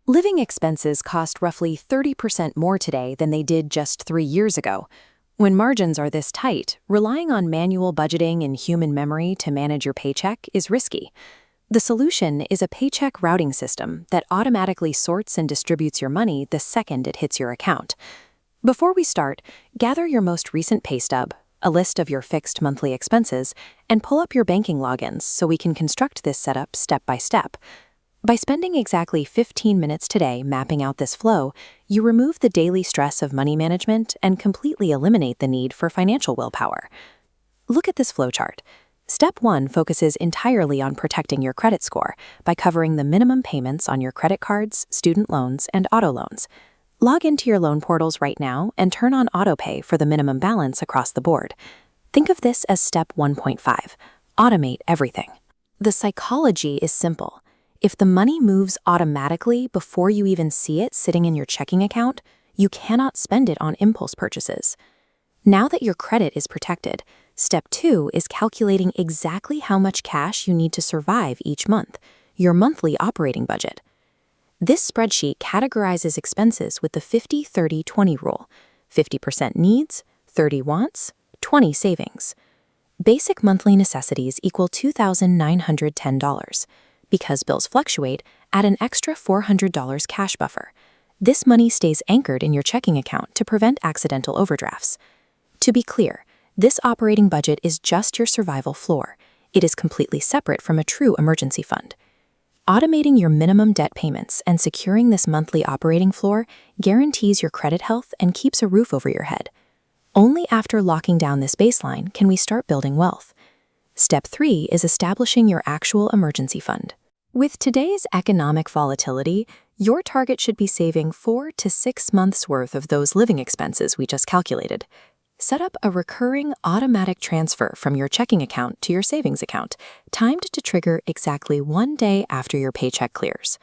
Living expenses cost roughly 30% more today than they did just 3 years ago. When margins are this tight, relying on manual budgeting and human memory to manage your paycheck is risky. The solution is a paycheck routing system that automatically sorts and distributes your money the second it hits your account. Before we start, gather your most recent pay stub, a list of your fixed monthly expenses, and pull up your banking logins so we can construct this setup step by step. By spending exactly 15 minutes today mapping out this flow, you remove the daily stress of money management and completely eliminate the need for financial willpower. Look at this flowchart. Step 1 focuses entirely on protecting your credit score by covering the minimum payments on your credit cards, student loans, and auto loans. Log into your loan portals right now and turn on autopay for the minimum balance across the board. Think of this as step 1.5. Automate everything. The psychology is simple. If the money moves automatically before you even see it sitting in your checking account, you cannot spend it on impulse purchases. Now that your credit is protected, step 2 is calculating exactly how much cash you need to survive each month, your monthly operating budget. This spreadsheet categorizes expenses with the 50-30-20 rule: 50% needs, 30 wants, 20 savings. Basic monthly necessities equal $2,910. Because bills fluctuate, add an extra $400 cash buffer. This money stays anchored in your checking account to prevent accidental overdrafts. To be clear, this operating budget is just your survival floor. It is completely separate from a true emergency fund. Automating your minimum debt payments and securing this monthly operating floor guarantees your credit health and keeps a roof over your head. Only after locking down this baseline can we start building wealth. Step 3 is establishing your actual emergency fund. With today's economic volatility, your target should be saving 4 to 6 months' worth of those living expenses we just calculated. Set up a recurring automatic transfer from your checking account to your savings account, timed to trigger exactly 1 day after your paycheck clears.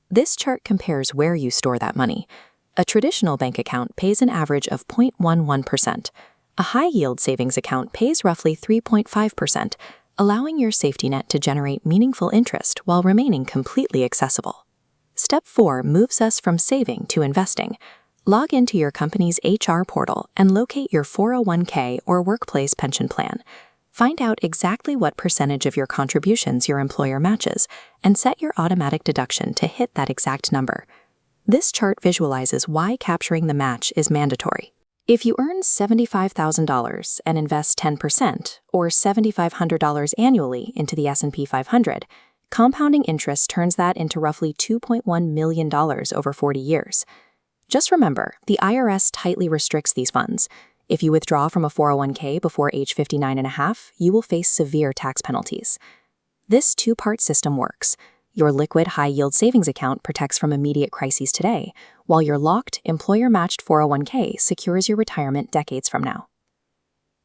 This chart compares where you store that money. A traditional bank account pays an average of 0.11%. A high-yield savings account pays roughly 3.5%, allowing your safety net to generate meaningful interest while remaining completely accessible. Step 4 moves us from saving to investing. Log into your company's HR portal and locate your 401k or workplace pension plan. Find out exactly what percentage of your contributions your employer matches and set your automatic deduction to hit that exact number. This chart visualizes why capturing the match is mandatory. If you earn $75,000 and invest 10% or $7,500 annually into the S&P 500, compounding interest turns that into roughly $2.1 million over 40 years. Just remember, the IRS tightly restricts these funds. If you withdraw from a 401k before age 59.5, you will face severe tax penalties. This two-part system works. Your liquid high-yield savings account protects from immediate crises today, while your locked, employer-matched 401k secures your retirement decades from now.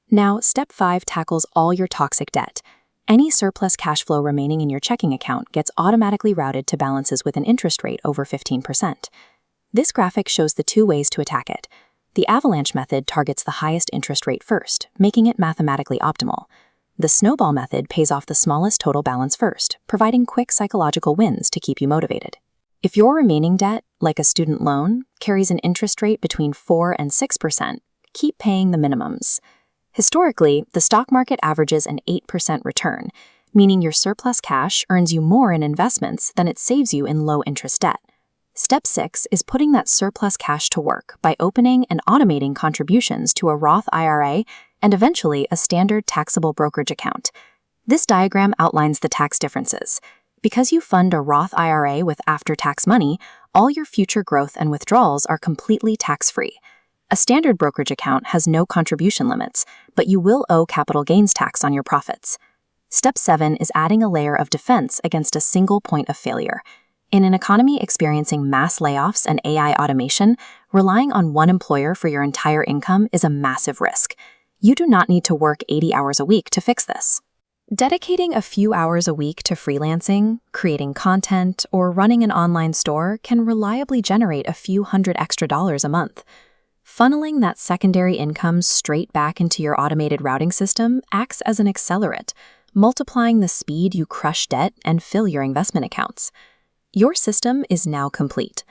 Now, Step 5 tackles all your toxic debt. Any surplus cash flow remaining in your checking account gets automatically routed to balances with an interest rate over 15%. This graphic shows the 2 ways to attack it. The avalanche method targets the highest interest rate first, making it mathematically optimal. The snowball method pays off the smallest total balance first, providing quick psychological wins to keep you motivated. If your remaining debt, like a student loan, carries an interest rate between 4 and 6%, keep paying the minimums. Historically, the stock market averages an 8% return, meaning your surplus cash earns you more in investments than it saves you in low-interest debt. Step 6 is putting that surplus cash to work by opening and automating contributions to a Roth IRA and eventually a standard taxable brokerage account. This diagram outlines the tax differences. Because you fund a Roth IRA with after-tax money, all your future growth and withdrawals are completely tax-free. A standard brokerage account has no contribution limits, but you will owe capital gains tax on your profits. Step 7 is adding a layer of defense against a single point of failure. In an economy experiencing mass layoffs and AI automation, relying on one employer for your entire income is a massive risk. You do not need to work 80 hours a week to fix this. Dedicating a few hours a week to freelancing, creating content, or running an online store can reliably generate a few hundred extra dollars a month. Funneling that secondary income straight back into your automated routing system acts as an accelerant, multiplying the speed you crush debt and fill your investment accounts. Your system is now complete.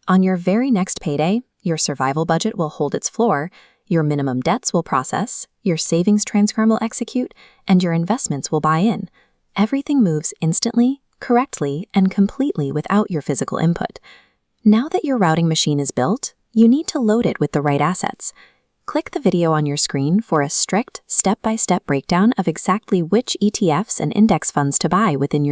On your very next payday, your survival budget will hold its floor, your minimum debts will process, your savings transcript will execute, and your investments will buy in. Everything moves instantly, correctly, and completely without your physical input. Now that your routing machine is built, you need to load it with the right assets. Click the video on your screen for a strict, step-by-step breakdown of exactly which ETFs and index funds to buy within your